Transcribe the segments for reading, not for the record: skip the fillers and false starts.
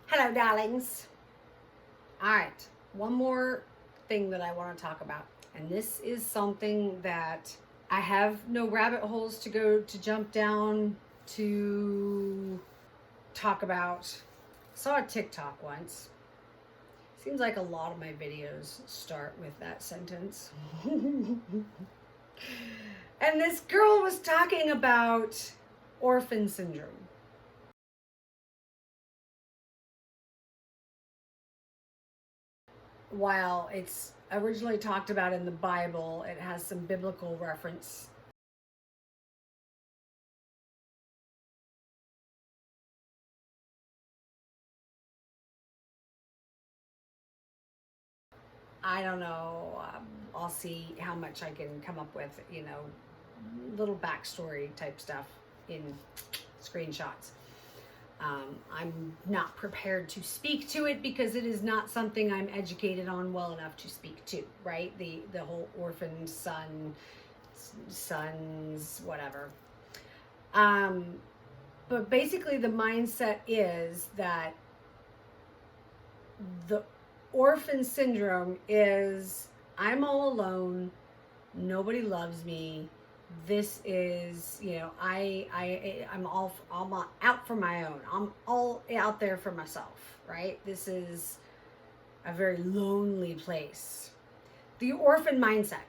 Hello, darlings. All right, one more thing that I want to talk about. And this is something that I have no rabbit holes to go to jump down to talk about. I saw a TikTok once. Seems like a lot of my videos start with that sentence. And this girl was talking about orphan syndrome. While it's originally talked about in the Bible, it has some biblical reference. I don't know. I'll see how much I can come up with, little backstory type stuff in screenshots. I'm not prepared to speak to it because it is not something I'm educated on well enough to speak to, right? The whole orphan sons, whatever. But basically the mindset is that the orphan syndrome is I'm all alone, nobody loves me. This is, I'm out for my own. I'm all out there for myself, right? This is a very lonely place. The orphan mindset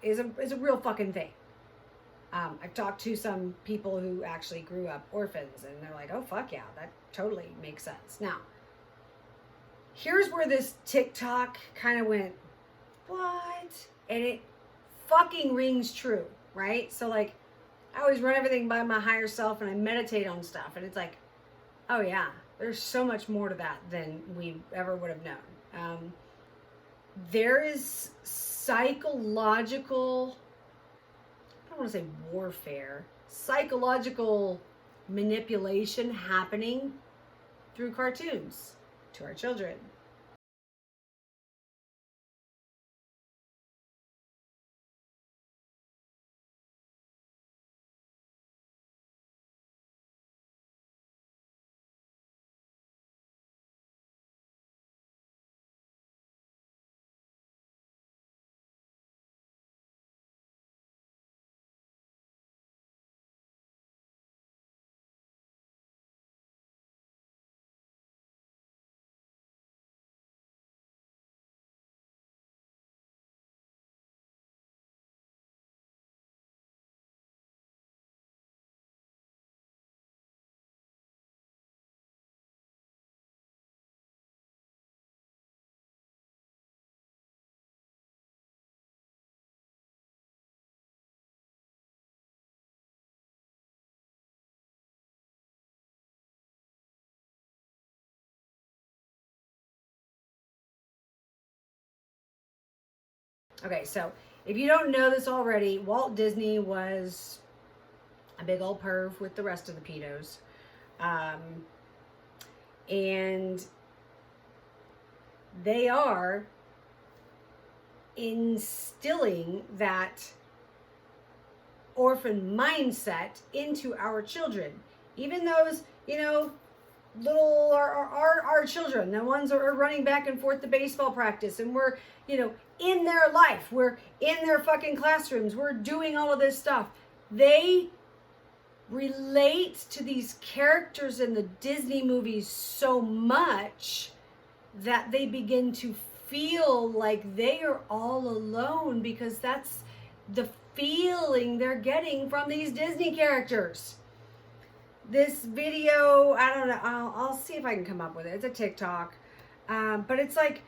is a real fucking thing. I've talked to some people who actually grew up orphans, and they're like, oh, fuck yeah, that totally makes sense. Now, here's where this TikTok kind of went, what? And it fucking rings true, right? So like, I always run everything by my higher self and I meditate on stuff. And it's like, oh yeah, there's so much more to that than we ever would have known. There is psychological, I don't want to say warfare, psychological manipulation happening through cartoons to our children. Okay, so if you don't know this already, Walt Disney was a big old perv with the rest of the pedos. And they are instilling that orphan mindset into our children. Even those, little our children, the ones that are running back and forth to baseball practice, and we're, in their life, we're in their fucking classrooms, we're doing all of this stuff. They relate to these characters in the Disney movies so much that they begin to feel like they are all alone, because that's the feeling they're getting from these Disney characters. This video, I don't know, I'll see if I can come up with it. It's a TikTok, but it's like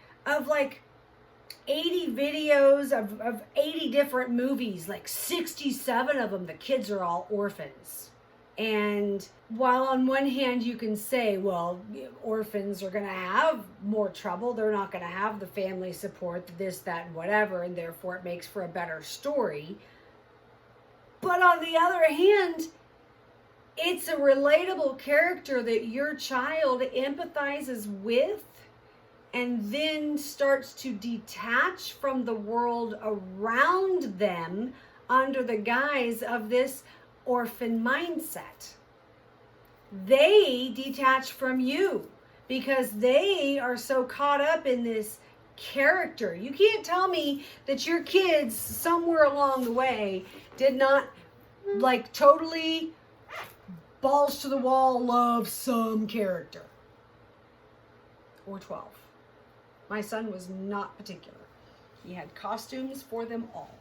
80 videos of 80 different movies, like 67 of them, the kids are all orphans. And while on one hand you can say, well, orphans are going to have more trouble, they're not going to have the family support, this, that, and whatever, and therefore it makes for a better story. But on the other hand, it's a relatable character that your child empathizes with and then starts to detach from the world around them under the guise of this orphan mindset. they detach from you because they are so caught up in this character. You can't tell me that your kids somewhere along the way did not like totally balls to the wall love some character. Or 12. My son was not particular. He had costumes for them all.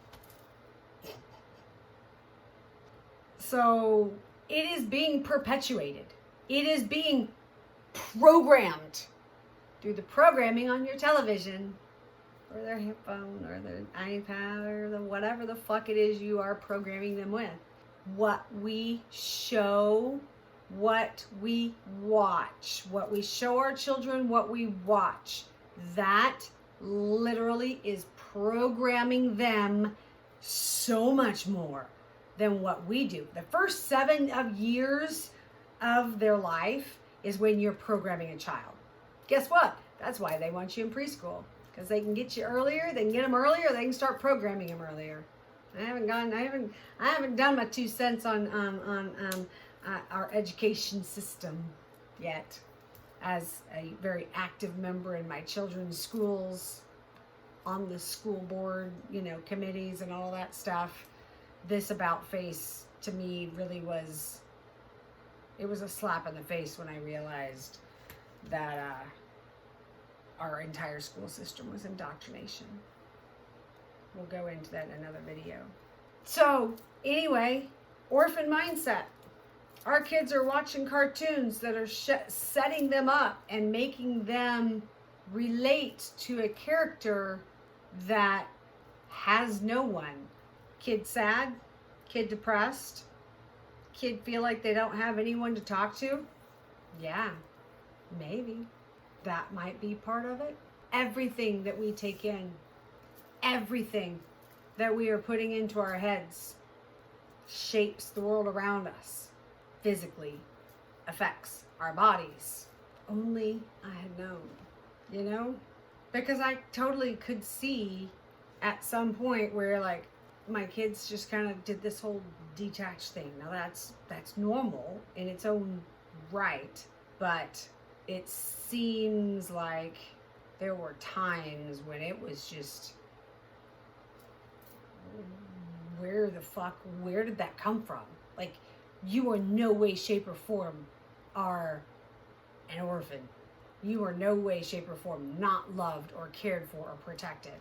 So it is being perpetuated. It is being programmed through the programming on your television or their phone or their iPad or the whatever the fuck it is you are programming them with. What we show, what we watch, what we show our children, what we watch, that literally is programming them so much more than what we do. The first 7 years of their life is when you're programming a child. Guess what? That's why they want you in preschool, because they can get you earlier, they can get them earlier, they can start programming them earlier. I haven't done my 2 cents on our education system yet, as a very active member in my children's schools, on the school board, committees and all that stuff. This about face to me really was, it was a slap in the face when I realized that our entire school system was indoctrination. We'll go into that in another video. So anyway, orphan mindset. Our kids are watching cartoons that are setting them up and making them relate to a character that has no one. Kid sad, kid depressed, kid feel like they don't have anyone to talk to. Yeah, maybe. That might be part of it. Everything that we take in, everything that we are putting into our heads shapes the world around us, physically affects our bodies. Only I had known, because I totally could see at some point where like my kids just kind of did this whole detached thing. Now that's normal in its own right, but it seems like there were times when it was just, where did that come from? Like, you are no way, shape, or form are an orphan. You are no way, shape, or form not loved or cared for or protected.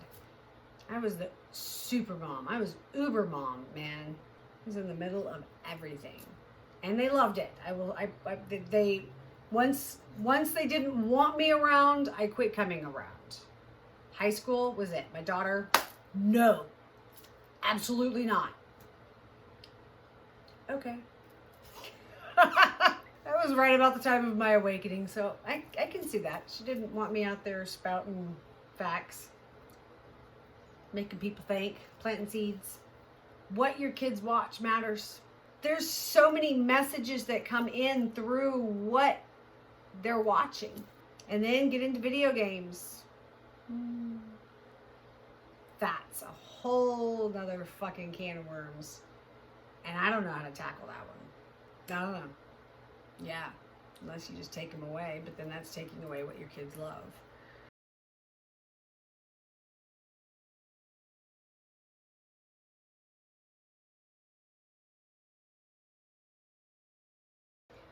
I was the super mom. I was uber mom, man. I was in the middle of everything. And they loved it. Once they didn't want me around, I quit coming around. High school was it. My daughter, no. Absolutely not. Okay. That was right about the time of my awakening, so I can see that. She didn't want me out there spouting facts, making people think, planting seeds. What your kids watch matters. There's so many messages that come in through what they're watching. And then get into video games. That's a whole nother fucking can of worms. And I don't know how to tackle that one. I don't know. Yeah, unless you just take them away, but then that's taking away what your kids love.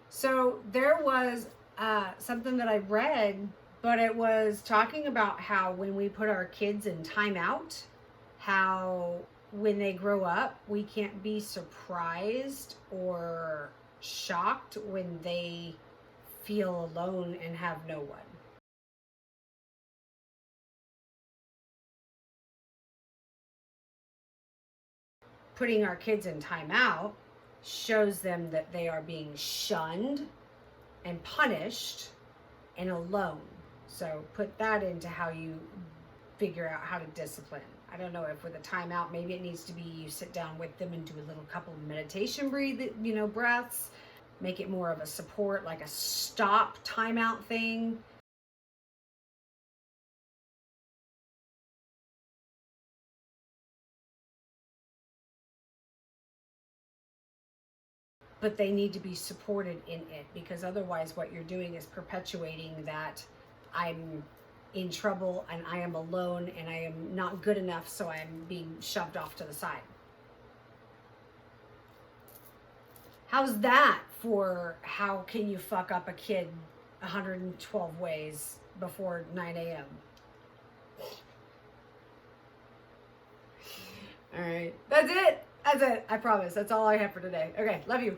So there was something that I read, but it was talking about how when we put our kids in timeout, how when they grow up, we can't be surprised or shocked when they feel alone and have no one. Putting our kids in timeout shows them that they are being shunned and punished and alone. So put that into how you figure out how to discipline. I don't know if with a timeout, maybe it needs to be you sit down with them and do a little couple of meditation breaths, make it more of a support, like a stop timeout thing. but they need to be supported in it, because otherwise what you're doing is perpetuating that I'm in trouble and I am alone and I am not good enough, so I'm being shoved off to the side. How's that for how can you fuck up a kid 112 ways before 9 a.m.? All right. That's it. I promise. That's all I have for today. Okay. Love you.